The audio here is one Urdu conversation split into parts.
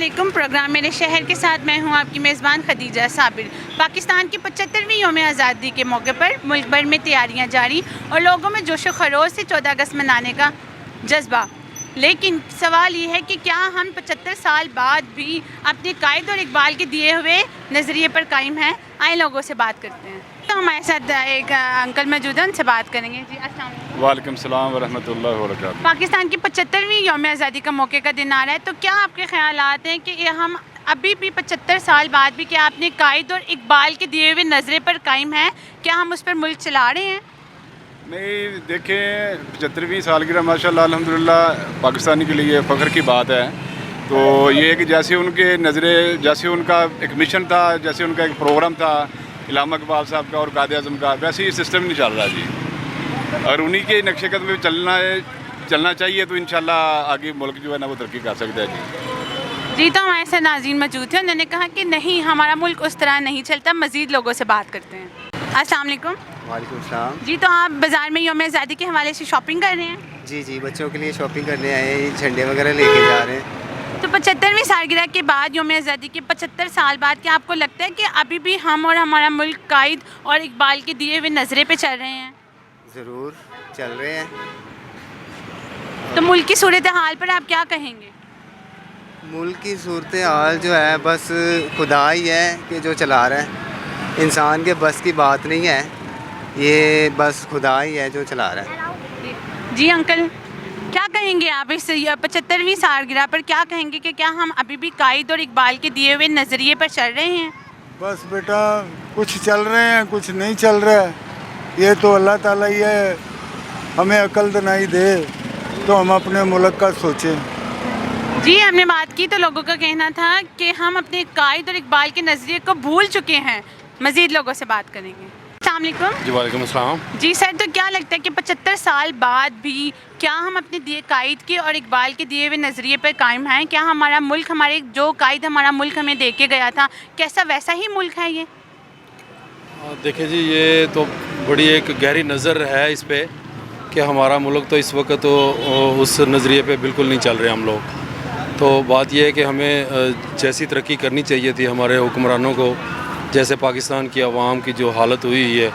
علیکم. پروگرام میرے شہر کے ساتھ میں ہوں آپ کی میزبان خدیجہ صابر. پاکستان کی 75ویں یوم آزادی کے موقع پر ملک بھر میں تیاریاں جاری اور لوگوں میں جوش و خروش سے 14 اگست منانے کا جذبہ. لیکن سوال یہ ہے کہ کیا ہم 75 سال بعد بھی اپنے قائد اور اقبال کے دیے ہوئے نظریے پر قائم ہیں؟ آئے لوگوں سے بات کرتے ہیں. تو ہمارے ساتھ ایک انکل موجود ہیں, ان سے بات کریں گے. جی السلام علیکم. وعلیکم السلام ورحمۃ اللہ وبرکاتہ. پاکستان کی 75ویں یوم آزادی کا موقع کا دن آ رہا ہے, تو کیا آپ کے خیالات ہیں کہ ہم ابھی بھی 75 سال بعد بھی کیا اپنے قائد اور اقبال کے دیے ہوئے نظریے پر قائم ہیں؟ کیا ہم اس پر ملک چلا رہے ہیں؟ نہیں دیکھیں, 75ویں سالگرہ ماشاء اللہ الحمدللہ پاکستانی کے لیے فخر کی بات ہے. تو یہ ہے کہ جیسے ان کے نظرے, جیسے ان کا ایک مشن تھا, جیسے ان کا ایک پروگرام تھا علامہ اقبال صاحب کا اور قائد اعظم کا, ویسے ہی سسٹم نہیں چل رہا جی. اور انہی کے نقش قدم میں چلنا چاہیے تو انشاءاللہ آگے ملک جو ہے نا وہ ترقی کر سکتا ہے جی. جی تو ہمارے ساتھ ناظرین موجود تھے, انہوں نے کہا کہ نہیں ہمارا ملک اس طرح نہیں چلتا. مزید لوگوں سے بات کرتے ہیں. السلام علیکم. وعلیکم السلام. جی تو آپ بازار میں یوم آزادی کے حوالے سے شاپنگ کر رہے ہیں؟ جی بچوں کے لیے شاپنگ کرنے آئے ہیں, جھنڈے وغیرہ لے کے جا رہے ہیں. تو 75ویں سالگرہ کے بعد یوم آزادی کے 75 سال بعد کیا آپ کو لگتا ہے کہ ابھی بھی ہم اور ہمارا ملک قائد اور اقبال کے دیے ہوئے نظرے پہ چل رہے ہیں؟ ضرور چل رہے ہیں. تو ملک کی صورتحال پر آپ کیا کہیں گے؟ ملک کی صورتحال جو ہے بس خدا ہی ہے کہ جو چلا رہا ہے, انسان کے بس کی بات نہیں ہے, یہ بس خدا ہی ہے جو چلا رہا ہے. جی انکل, کیا کہیں گے آپ اس 75ویں سالگرہ پر؟ کیا کہیں گے کہ کیا ہم ابھی بھی قائد اور اقبال کے دیے ہوئے نظریے پر چل رہے ہیں؟ بس بیٹا کچھ چل رہے ہیں کچھ نہیں چل رہا ہے. یہ تو اللہ تعالیٰ ہی ہے ہمیں عقل دنائی دے تو ہم اپنے ملک کا سوچیں. جی ہم نے بات کی تو لوگوں کا کہنا تھا کہ ہم اپنے قائد اور اقبال کے نظریے کو بھول چکے ہیں. مزید لوگوں سے بات کریں گے. السلام علیکم. جی وعلیکم السلام. جی سر, تو کیا لگتا ہے کہ 75 سال بعد بھی کیا ہم اپنے قائد کے اور اقبال کے دیے ہوئے نظریے پر قائم ہیں؟ کیا ہمارا ملک, ہمارے جو قائد ہمارا ملک ہمیں دے کے گیا تھا, کیسا ویسا ہی ملک ہے یہ؟ دیکھیں جی, یہ تو بڑی ایک گہری نظر ہے اس پہ کہ ہمارا ملک تو اس وقت تو اس نظریے پہ بالکل نہیں چل رہے ہم لوگ. تو بات یہ ہے کہ ہمیں جیسی ترقی کرنی چاہیے تھی ہمارے حکمرانوں کو, جیسے پاکستان کی عوام کی جو حالت ہوئی ہے,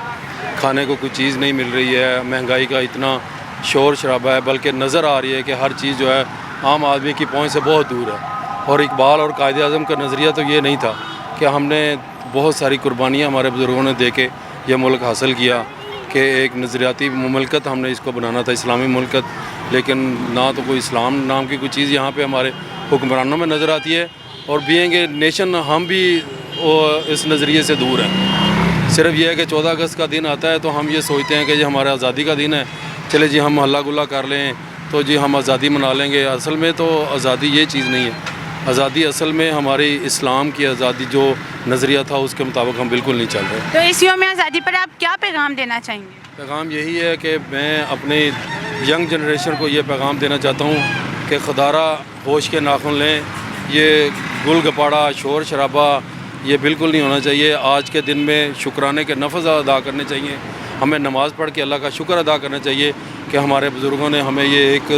کھانے کو کوئی چیز نہیں مل رہی ہے, مہنگائی کا اتنا شور شرابہ ہے, بلکہ نظر آ رہی ہے کہ ہر چیز جو ہے عام آدمی کی پہنچ سے بہت دور ہے. اور اقبال اور قائد اعظم کا نظریہ تو یہ نہیں تھا کہ ہم نے بہت ساری قربانیاں ہمارے بزرگوں نے دے کے یہ ملک حاصل کیا کہ ایک نظریاتی مملکت ہم نے اس کو بنانا تھا, اسلامی مملکت. لیکن نہ تو کوئی اسلام نام کی کوئی چیز یہاں پہ ہمارے حکمرانوں میں نظر آتی ہے, اور بینگ اے نیشن ہم بھی اس نظریے سے دور ہیں. صرف یہ ہے کہ 14 اگست کا دن آتا ہے تو ہم یہ سوچتے ہیں کہ یہ ہمارا آزادی کا دن ہے, چلے جی ہم ہلا گلا کر لیں تو جی ہم آزادی منا لیں گے. اصل میں تو آزادی یہ چیز نہیں ہے. آزادی اصل میں ہماری اسلام کی آزادی جو نظریہ تھا اس کے مطابق ہم بالکل نہیں چل رہے. تو اس یوم آزادی پر آپ کیا پیغام دینا چاہیں گے؟ پیغام یہی ہے کہ میں اپنی ینگ جنریشن کو یہ پیغام دینا چاہتا ہوں کہ خدارہ ہوش کے ناخن لیں. یہ گل گپاڑا شور شرابہ یہ بالکل نہیں ہونا چاہیے. آج کے دن میں شکرانے کے نفل ادا کرنے چاہیے. ہمیں نماز پڑھ کے اللہ کا شکر ادا کرنا چاہیے کہ ہمارے بزرگوں نے ہمیں یہ ایک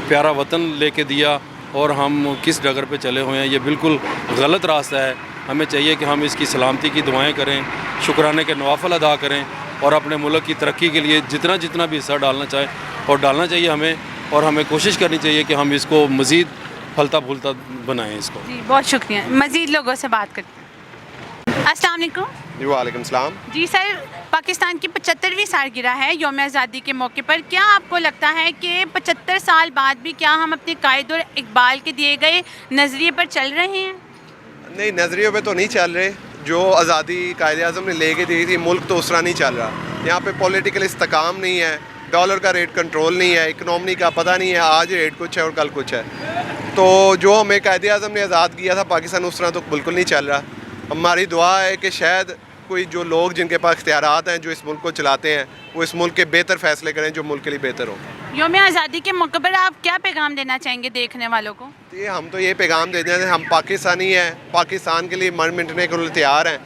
پیارا وطن لے کے دیا اور ہم کس ڈگر پہ چلے ہوئے ہیں. یہ بالکل غلط راستہ ہے. ہمیں چاہیے کہ ہم اس کی سلامتی کی دعائیں کریں, شکرانے کے نوافل ادا کریں, اور اپنے ملک کی ترقی کے لیے جتنا بھی حصہ ڈالنا چاہیں اور ڈالنا چاہیے ہمیں, اور ہمیں کوشش کرنی چاہیے کہ ہم اس کو مزید پھلتا پھولتا بنائیں اس کو. جی بہت شکریہ. مزید لوگوں سے بات کرتے ہیں. السلام علیکم. جی وعلیکم السلام. جی سر, پاکستان کی 75ویں سالگرہ ہے یوم آزادی کے موقع پر. کیا آپ کو لگتا ہے کہ 75 سال بعد بھی کیا ہم اپنے قائد اور اقبال کے دیے گئے نظریے پر چل رہے ہیں؟ نہیں, نظریوں پہ تو نہیں چل رہے. جو آزادی قائد اعظم نے لے کے دی تھی ملک تو اس طرح نہیں چل رہا. یہاں پہ پولیٹیکل استحکام نہیں ہے, ڈالر کا ریٹ کنٹرول نہیں ہے, اکنومی کا پتہ نہیں ہے, آج ریٹ کچھ ہے اور کل کچھ ہے. تو جو ہمیں قائد اعظم نے آزاد کیا تھا پاکستان اس طرح تو بالکل نہیں چل رہا. ہماری دعا ہے کہ شاید کوئی جو لوگ جن کے پاس اختیارات ہیں جو اس ملک کو چلاتے ہیں وہ اس ملک کے بہتر فیصلے کریں جو ملک کے لیے بہتر ہو. یوم آزادی کے موقع پر آپ کیا پیغام دینا چاہیں گے دیکھنے والوں کو؟ ہم تو یہ پیغام دیتے ہیں ہم پاکستانی ہیں, پاکستان کے لیے مر مٹنے کے لیے تیار ہیں.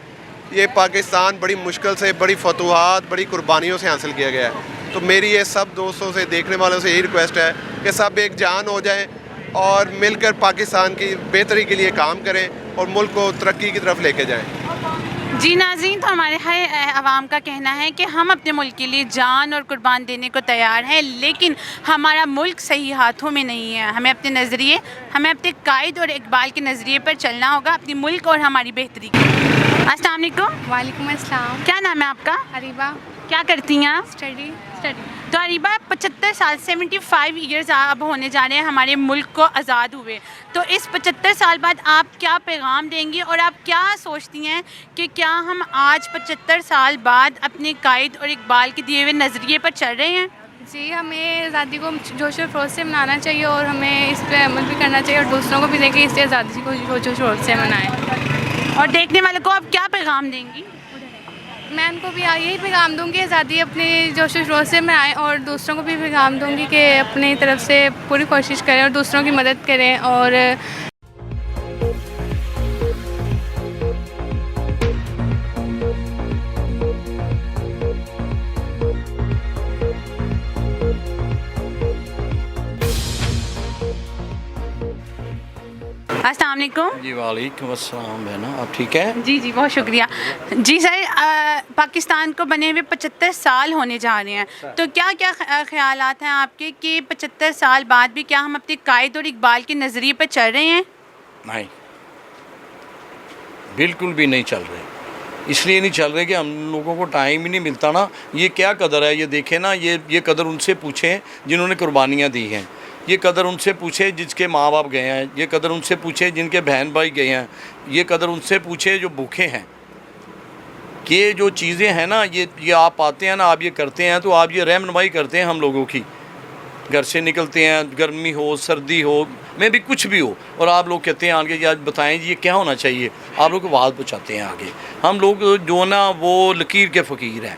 یہ پاکستان بڑی مشکل سے, بڑی فتوحات, بڑی قربانیوں سے حاصل کیا گیا ہے. تو میری یہ سب دوستوں سے, دیکھنے والوں سے یہی ریکویسٹ ہے کہ سب ایک جان ہو جائیں, اور مل کر پاکستان کی بہتری کے لیے کام کریں اور ملک کو ترقی کی طرف لے کے جائیں۔ جی ناظرین، تو ہمارے ہر عوام کا کہنا ہے کہ ہم اپنے ملک کے لیے جان اور قربان دینے کو تیار ہیں، لیکن ہمارا ملک صحیح ہاتھوں میں نہیں ہے۔ ہمیں اپنے قائد اور اقبال کے نظریے پر چلنا ہوگا اپنے ملک اور ہماری بہتری کے لیے۔ السلام علیکم۔ وعلیکم السلام۔ کیا نام ہے آپ کا؟ اریبہ۔ کیا کرتی ہیں آپ؟ اسٹڈی۔ تو اریبہ، 75 سال 75 ایئرز اب ہونے جا رہے ہیں ہمارے ملک کو آزاد ہوئے، تو اس 75 سال بعد آپ کیا پیغام دیں گی اور آپ کیا سوچتی ہیں کہ کیا ہم آج 75 سال بعد اپنے قائد اور اقبال کے دیے ہوئے نظریے پر چل رہے ہیں؟ جی، ہمیں آزادی کو جوش و خروش سے منانا چاہیے اور ہمیں اس پہ عمل بھی کرنا چاہیے اور دوسروں کو بھی دیں کہ اس سے آزادی کو جوش و خروش سے منائیں۔ اور دیکھنے والوں کو آپ کیا پیغام دیں گی؟ میں ان کو بھی یہی پیغام دوں گی آزادی اپنی جوش و خروش سے منائیں، اور دوسروں کو بھی پیغام دوں گی کہ اپنی طرف سے پوری کوشش کریں اور دوسروں کی مدد کریں۔ اور السلام علیکم۔ جی وعلیکم السلام بہنا، آپ ٹھیک ہیں؟ جی بہت شکریہ۔ جی سر، پاکستان کو بنے ہوئے 75 سال ہونے جا رہے ہیں، تو کیا خیالات ہیں آپ کے کہ 75 سال بعد بھی کیا ہم اپنے قائد اور اقبال کے نظریے پر چل رہے ہیں؟ نہیں، بالکل بھی نہیں چل رہے۔ اس لیے نہیں چل رہے کہ ہم لوگوں کو ٹائم ہی نہیں ملتا نا۔ یہ کیا قدر ہے، یہ دیکھیں نا، یہ قدر ان سے پوچھیں جنہوں نے قربانیاں دی ہیں، یہ قدر ان سے پوچھے جس کے ماں باپ گئے ہیں، یہ قدر ان سے پوچھے جن کے بہن بھائی گئے ہیں، یہ قدر ان سے پوچھے جو بھوکے ہیں۔ یہ جو چیزیں ہیں نا، یہ آپ آتے ہیں نا، آپ یہ کرتے ہیں تو آپ یہ رہنمائی کرتے ہیں ہم لوگوں کی۔ گھر سے نکلتے ہیں، گرمی ہو سردی ہو میں بھی کچھ بھی ہو، اور آپ لوگ کہتے ہیں آگے آج بتائیں جی یہ کیا ہونا چاہیے، آپ لوگ کو آواز پہنچاتے ہیں آگے۔ ہم لوگ جو نا وہ لکیر کے فقیر ہیں،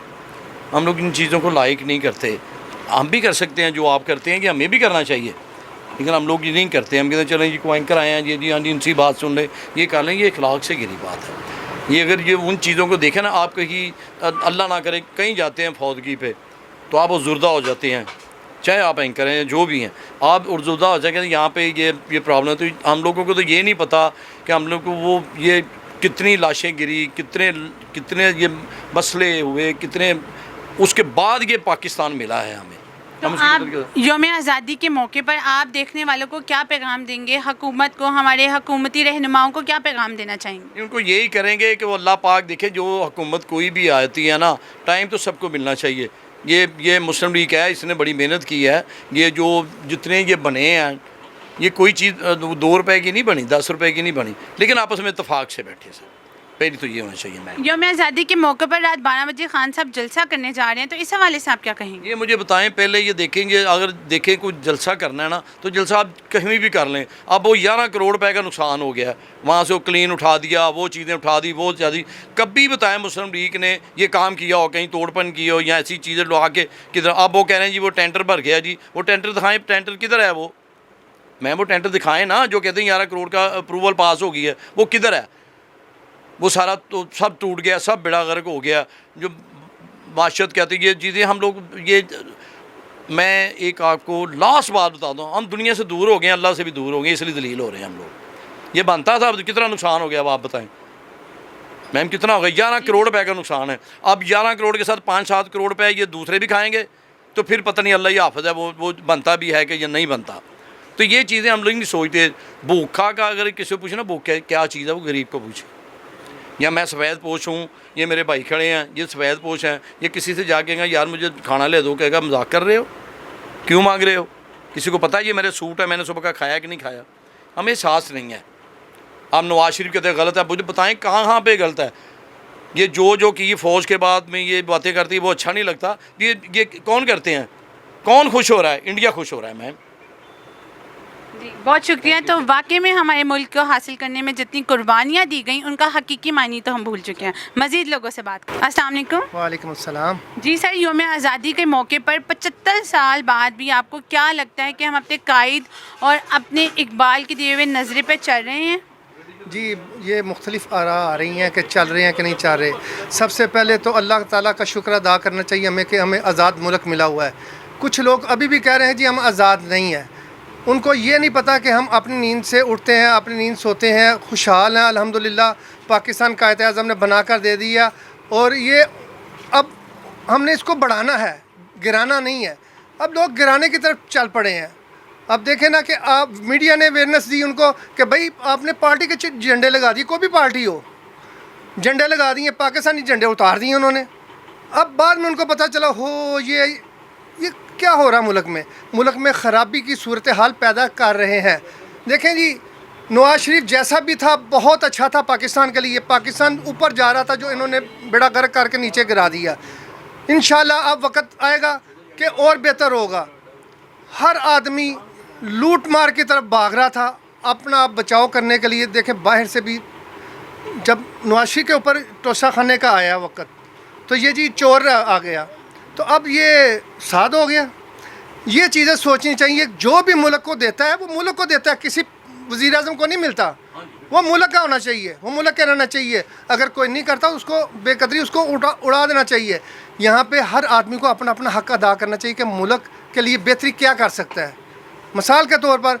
ہم لوگ ان چیزوں کو لائک نہیں کرتے۔ ہم بھی کر سکتے ہیں جو آپ کرتے ہیں کہ ہمیں بھی کرنا چاہیے، لیکن ہم لوگ یہ نہیں کرتے۔ ہم کہتے ہیں چلیں جی کوئی اینکر آئے ہیں جی ہاں جی ان سی بات سن لیں، یہ کر لیں، یہ اخلاق سے گری بات ہے۔ یہ اگر یہ ان چیزوں کو دیکھیں نا، آپ کہیں اللہ نہ کرے کہیں جاتے ہیں فوتگی پہ تو آپ زردہ ہو جاتے ہیں، چاہے آپ اینکر ہیں جو بھی ہیں، آپ زردہ ہو جائیں کہ یہاں پہ یہ پرابلم ہے۔ تو ہم لوگوں کو تو یہ نہیں پتہ کہ ہم لوگ کو وہ یہ کتنی لاشیں گری، کتنے یہ مسئلے ہوئے، کتنے اس کے بعد یہ پاکستان ملا ہے ہمیں۔ تو آپ یوم آزادی کے موقع پر آپ دیکھنے والوں کو کیا پیغام دیں گے؟ حکومت کو، ہمارے حکومتی رہنماؤں کو کیا پیغام دینا چاہیں گے؟ ان کو یہی کریں گے کہ وہ اللہ پاک دیکھے، جو حکومت کوئی بھی آتی ہے نا، ٹائم تو سب کو ملنا چاہیے۔ یہ مسلم لیگ ہے، اس نے بڑی محنت کی ہے۔ یہ جو جتنے یہ بنے ہیں، یہ کوئی چیز 2 روپے کی نہیں بنی، 10 روپے کی نہیں بنی، لیکن آپس میں اتفاق سے بیٹھے سر۔ پہلی تو یہ ہونا چاہیے۔ میں یوم آزادی کے موقع پر رات 12 بجے خان صاحب جلسہ کرنے جا رہے ہیں، تو اس حوالے سے آپ کیا کہیں گے؟ یہ مجھے بتائیں، پہلے یہ دیکھیں گے، اگر دیکھیں کوئی جلسہ کرنا ہے نا تو جلسہ آپ کہیں بھی کر لیں۔ اب وہ 11 کروڑ روپے کا نقصان ہو گیا ہے، وہاں سے وہ کلین اٹھا دیا، وہ چیزیں اٹھا دی، وہ دی۔ کبھی بتائیں مسلم لیگ نے یہ کام کیا ہو، کہیں توڑ پن کی ہو یا ایسی چیزیں لگا کے کدھر؟ اب وہ کہہ رہے ہیں جی وہ ٹینڈر بھر گیا، جی وہ ٹینڈر دکھائیں، ٹینڈر کدھر ہے؟ وہ ٹینڈر دکھائیں نا، جو کہتے ہیں 11 کروڑ کا اپروول پاس ہو گئی ہے، وہ کدھر ہے؟ وہ سارا تو سب ٹوٹ گیا، سب بیڑا غرق ہو گیا۔ جو معاشرت کہتے ہیں یہ چیزیں ہم لوگ، یہ میں ایک آپ کو لاسٹ بات بتا دوں، ہم دنیا سے دور ہو گئے ہیں، اللہ سے بھی دور ہو گئے، اس لیے دلیل ہو رہے ہیں ہم لوگ۔ یہ بنتا تھا، اب کتنا نقصان ہو گیا اب آپ بتائیں میم، کتنا ہو گیا؟ 11 کروڑ روپے کا نقصان ہے۔ اب 11 کروڑ کے ساتھ 5-7 کروڑ روپے یہ دوسرے بھی کھائیں گے، تو پھر پتہ نہیں اللہ ہی حافظ ہے وہ بنتا بھی ہے کہ یہ نہیں بنتا۔ تو یہ چیزیں ہم لوگ نہیں سوچتے۔ بھوکھا کا اگر کسی کو پوچھنا بھوکھا کیا چیز ہے، وہ غریب کو پوچھے۔ یا میں سفید پوش ہوں، یہ میرے بھائی کھڑے ہیں، یہ سفید پوش ہیں، یہ کسی سے جا کے گا یار مجھے کھانا لے دو، کہے گا مذاق کر رہے ہو، کیوں مانگ رہے ہو؟ کسی کو پتہ ہے یہ میرے سوٹ ہے، میں نے صبح کا کھایا کہ نہیں کھایا؟ ہمیں احساس نہیں ہے۔ آپ نواز شریف کہتے ہیں غلط ہے، مجھے بتائیں کہاں پہ غلط ہے؟ یہ جو کہ یہ فوج کے بعد میں یہ باتیں کرتی ہے وہ اچھا نہیں لگتا۔ یہ کون کرتے ہیں؟ کون خوش ہو رہا ہے؟ انڈیا خوش ہو رہا ہے میم۔ جی بہت شکریہ۔ تو واقعی میں ہمارے ملک کو حاصل کرنے میں جتنی قربانیاں دی گئیں ان کا حقیقی معنی تو ہم بھول چکے ہیں۔ مزید لوگوں سے بات کریں۔ السلام علیکم۔ وعلیکم السلام۔ جی سر، یوم آزادی کے موقع پر 75 سال بعد بھی آپ کو کیا لگتا ہے کہ ہم اپنے قائد اور اپنے اقبال کے دیے ہوئے نظریے پہ چل رہے ہیں؟ جی یہ مختلف آراء آ رہی ہیں کہ چل رہے ہیں کہ نہیں چل رہے۔ سب سے پہلے تو اللہ تعالیٰ کا شکر ادا کرنا چاہیے ہمیں کہ ہمیں آزاد ملک ملا ہوا ہے۔ کچھ لوگ ابھی بھی کہہ رہے ہیں جی ہم آزاد نہیں ہیں۔ ان کو یہ نہیں پتہ کہ ہم اپنی نیند سے اٹھتے ہیں, اپنی نیند سوتے ہیں, خوشحال ہیں الحمدللہ. پاکستان قائد اعظم نے بنا کر دے دیا, اور یہ اب ہم نے اس کو بڑھانا ہے, گرانا نہیں ہے. اب لوگ گرانے کی طرف چل پڑے ہیں. اب دیکھیں نا کہ آپ میڈیا نے اویئرنیس دی ان کو کہ بھائی آپ نے پارٹی کے جھنڈے لگا دیے, کوئی بھی پارٹی ہو, جھنڈے لگا دیے, پاکستانی جھنڈے اتار دیے انہوں نے. اب بعد میں ان کو پتہ چلا ہو یہ کیا ہو رہا ملک میں خرابی کی صورتحال پیدا کر رہے ہیں. دیکھیں جی, نواز شریف جیسا بھی تھا بہت اچھا تھا پاکستان کے لیے, پاکستان اوپر جا رہا تھا, جو انہوں نے بیڑا غرق کر کے نیچے گرا دیا. انشاءاللہ اب وقت آئے گا کہ اور بہتر ہوگا. ہر آدمی لوٹ مار کی طرف بھاگ رہا تھا اپنا آپ بچاؤ کرنے کے لیے. دیکھیں باہر سے بھی جب نواز شریف کے اوپر توسہ خانے کا آیا وقت, تو یہ جی چور آ گیا, تو اب یہ ساد ہو گیا. یہ چیزیں سوچنی چاہیے. جو بھی ملک کو دیتا ہے وہ ملک کو دیتا ہے, کسی وزیر اعظم کو نہیں ملتا. وہ ملک کا ہونا چاہیے, وہ ملک کا رہنا چاہیے. اگر کوئی نہیں کرتا اس کو بے قدری اس کو اڑا دینا چاہیے. یہاں پہ ہر آدمی کو اپنا اپنا حق ادا کرنا چاہیے کہ ملک کے لیے بہتری کیا کر سکتا ہے. مثال کے طور پر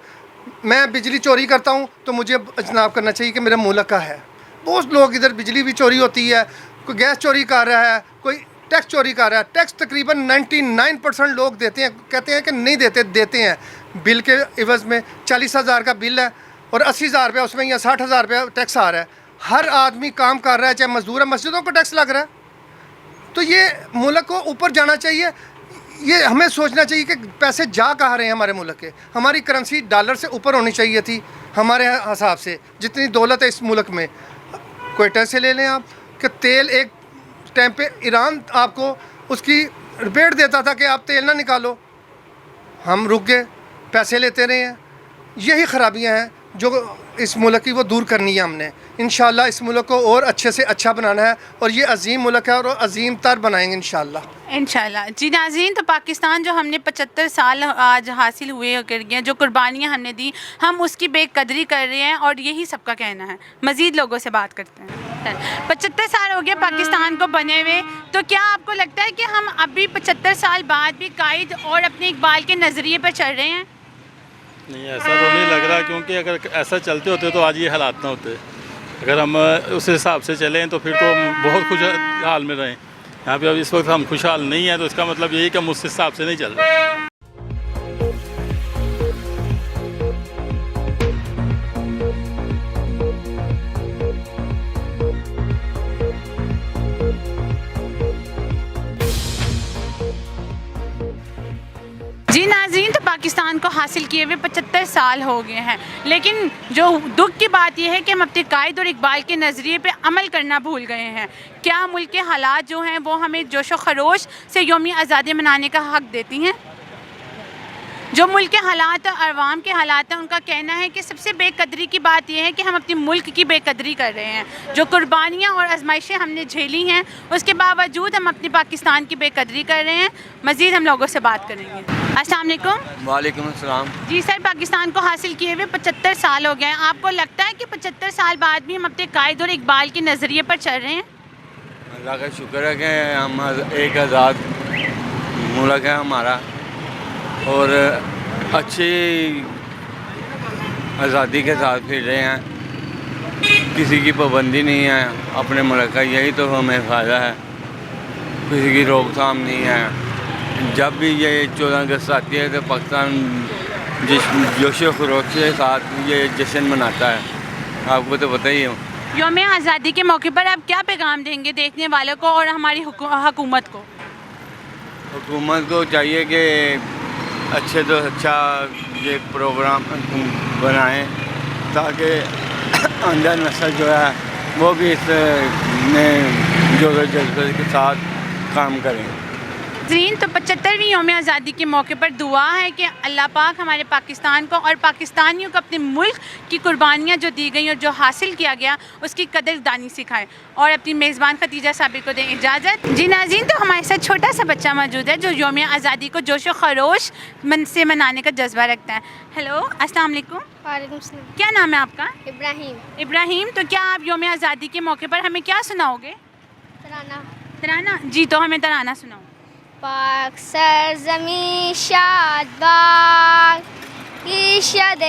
میں بجلی چوری کرتا ہوں تو مجھے اجتناب کرنا چاہیے کہ میرا ملک کا ہے. بہت لوگ ادھر بجلی بھی چوری ہوتی ہے, کوئی گیس چوری کر رہا ہے, کوئی ٹیکس چوری کر رہا ہے. ٹیکس تقریباً 99% لوگ دیتے ہیں, کہتے ہیں کہ نہیں دیتے ہیں. بل کے عوض میں 40,000 کا بل ہے اور 80,000 روپیہ اس میں یا 60,000 روپیہ ٹیکس آ رہا ہے. ہر آدمی کام کر رہا ہے, چاہے مزدور ہے, مسجدوں کو ٹیکس لگ رہا ہے. تو یہ ملک کو اوپر جانا چاہیے. یہ ہمیں سوچنا چاہیے کہ پیسے جا کہاں رہے ہیں ہمارے ملک کے. ہماری کرنسی ڈالر سے اوپر ہونی چاہیے تھی ہمارے حساب سے, جتنی دولت ہے اس ملک میں. کوئٹہ سے لے لیں آپ کہ تیل ایک ٹائم پہ ایران آپ کو اس کی رپیٹ دیتا تھا کہ آپ تیل نہ نکالو, ہم رک گئے, پیسے لیتے رہے ہیں. یہی خرابیاں ہیں جو اس ملک کی وہ دور کرنی ہے ہم نے. انشاءاللہ اس ملک کو اور اچھے سے اچھا بنانا ہے, اور یہ عظیم ملک ہے اور عظیم تر بنائیں گے انشاءاللہ. انشاءاللہ. جی ناظرین, تو پاکستان جو ہم نے 75 سال آج حاصل ہوئے کر گئے, جو قربانیاں ہم نے دی, ہم اس کی بے قدری کر رہے ہیں, اور یہی سب کا کہنا ہے. مزید لوگوں سے بات کرتے ہیں. 75 سال ہو گیا پاکستان کو بنے ہوئے, تو کیا آپ کو لگتا ہے کہ ہم ابھی 75 سال بعد بھی قائد اور اپنے اقبال کے نظریے پر چل رہے ہیں؟ نہیں, ایسا تو نہیں لگ رہا, کیونکہ اگر ایسا چلتے ہوتے تو آج یہ حالات نہ ہوتے. اگر ہم اس حساب سے چلیں تو پھر تو ہم بہت خوش حال میں رہیں. یہاں پہ اب اس وقت ہم خوشحال نہیں ہیں, تو اس کا مطلب یہی کہ ہم اس حساب سے نہیں چل رہے. جی ناظرین, تو پاکستان کو حاصل کیے ہوئے 75 سال ہو گئے ہیں, لیکن جو دکھ کی بات یہ ہے کہ ہم اپنے قائد اور اقبال کے نظریے پہ عمل کرنا بھول گئے ہیں. کیا ملک کے حالات جو ہیں وہ ہمیں جوش و خروش سے یوم آزادی منانے کا حق دیتی ہیں؟ جو ملک کے حالات اور عوام کے حالات ہیں, ان کا کہنا ہے کہ سب سے بے قدری کی بات یہ ہے کہ ہم اپنے ملک کی بے قدری کر رہے ہیں. جو قربانیاں اور آزمائشیں ہم نے جھیلی ہیں, اس کے باوجود ہم اپنے پاکستان کی بے قدری کر رہے ہیں. مزید ہم لوگوں سے بات کریں گے. السلام علیکم. وعلیکم السلام. جی سر, پاکستان کو حاصل کیے ہوئے 75 سال ہو گئے ہیں. آپ کو لگتا ہے کہ 75 سال بعد بھی ہم اپنے قائد اور اقبال کے نظریے پر چل رہے ہیں؟ اللہ کا شکر ہے کہ ہم ایک آزاد ملک ہے ہمارا, اور اچھی آزادی کے ساتھ پھر رہے ہیں. کسی کی پابندی نہیں ہے اپنے ملک کا, یہی تو ہمیں فائدہ ہے. کسی کی روک تھام نہیں ہے. جب بھی یہ 14 اگست آتی ہے تو پاکستان جوش و خروش کے ساتھ یہ جشن مناتا ہے. آپ کو تو پتہ ہی ہے. یوم آزادی کے موقع پر آپ کیا پیغام دیں گے دیکھنے والوں کو اور ہماری حکومت کو؟ حکومت کو چاہیے کہ اچھے تو اچھا یہ پروگرام بنائیں, تاکہ آئندہ نسل جو ہے وہ بھی اس میں جوش و جذبے کے ساتھ کام کریں. ناظرین, تو 75ویں یوم آزادی کے موقع پر دعا ہے کہ اللہ پاک ہمارے پاکستان کو اور پاکستانیوں کو اپنے ملک کی قربانیاں جو دی گئیں اور جو حاصل کیا گیا اس کی قدر دانی سکھائے, اور اپنی میزبان ختیجہ صابر کو دیں اجازت. جی ناظرین, تو ہمارے ساتھ چھوٹا سا بچہ موجود ہے جو یوم آزادی کو جوش و خروش سے منانے کا جذبہ رکھتا ہے. ہیلو, السلام علیکم. وعلیکم السلام. کیا نام ہے آپ کا؟ ابراہیم. ابراہیم, تو کیا آپ یوم آزادی کے موقع پر ہمیں کیا سناؤ گے؟ ترانہ. جی, تو ہمیں ترانہ سناؤ. پاک سرزمین شاد باد, ارشاد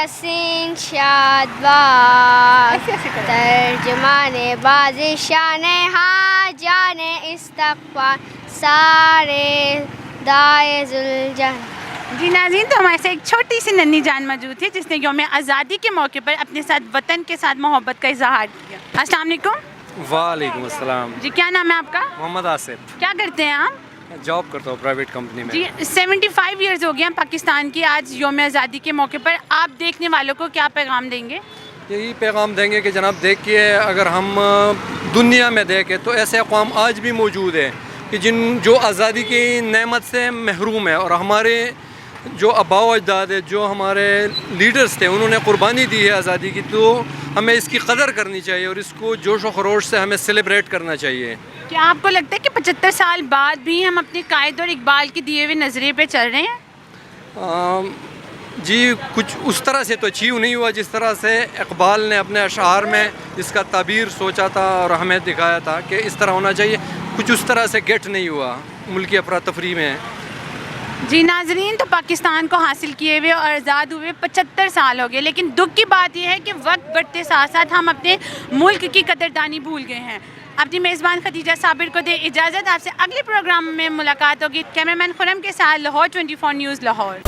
اسین شاد باز ترجمان بادشاہ نے ہاں جان استغفار سارے دائے ذوالجلال. جی ناظرین، تو ہمارے سے ایک چھوٹی سی ننھی جان موجود تھی جس نے یوم آزادی کے موقع پر اپنے ساتھ وطن کے ساتھ محبت کا اظہار کیا. السلام علیکم. وعلیکم السلام. جی کیا نام ہے آپ کا؟ محمد آصف. کیا کرتے ہیں آپ؟ جاب کرتا ہوں پرائیویٹ کمپنی میں. جی 75 ایئرز ہو گئے ہیں پاکستان کی. آج یوم آزادی کے موقع پر آپ دیکھنے والوں کو کیا پیغام دیں گے؟ یہی پیغام دیں گے کہ جناب دیکھیے، اگر ہم دنیا میں دیکھیں تو ایسے اقوام آج بھی موجود ہیں کہ جو آزادی کی نعمت سے محروم ہے، اور ہمارے جو آباء و اجداد ہے، جو ہمارے لیڈرز تھے، انہوں نے قربانی دی ہے آزادی کی، تو ہمیں اس کی قدر کرنی چاہیے اور اس کو جوش و خروش سے ہمیں سیلیبریٹ کرنا چاہیے. کیا آپ کو لگتا ہے کہ 75 سال بعد بھی ہم اپنے قائد اور اقبال کے دیے ہوئے نظریے پہ چل رہے ہیں؟ جی کچھ اس طرح سے تو اچیو نہیں ہوا جس طرح سے اقبال نے اپنے اشعار میں اس کا تعبیر سوچا تھا اور ہمیں دکھایا تھا کہ اس طرح ہونا چاہیے. کچھ اس طرح سے گیٹ نہیں ہوا ملکی افراتفری میں. جی ناظرین، تو پاکستان کو حاصل کیے ہوئے اور آزاد ہوئے 75 سال ہو گئے، لیکن دکھ کی بات یہ ہے کہ وقت بڑھتے ساتھ ساتھ ہم اپنے ملک کی قدردانی بھول گئے ہیں. اپنی میزبان خدیجہ صابر کو دے اجازت. آپ سے اگلے پروگرام میں ملاقات ہوگی. کیمرہ مین خرم کے ساتھ لاہور 24 نیوز لاہور.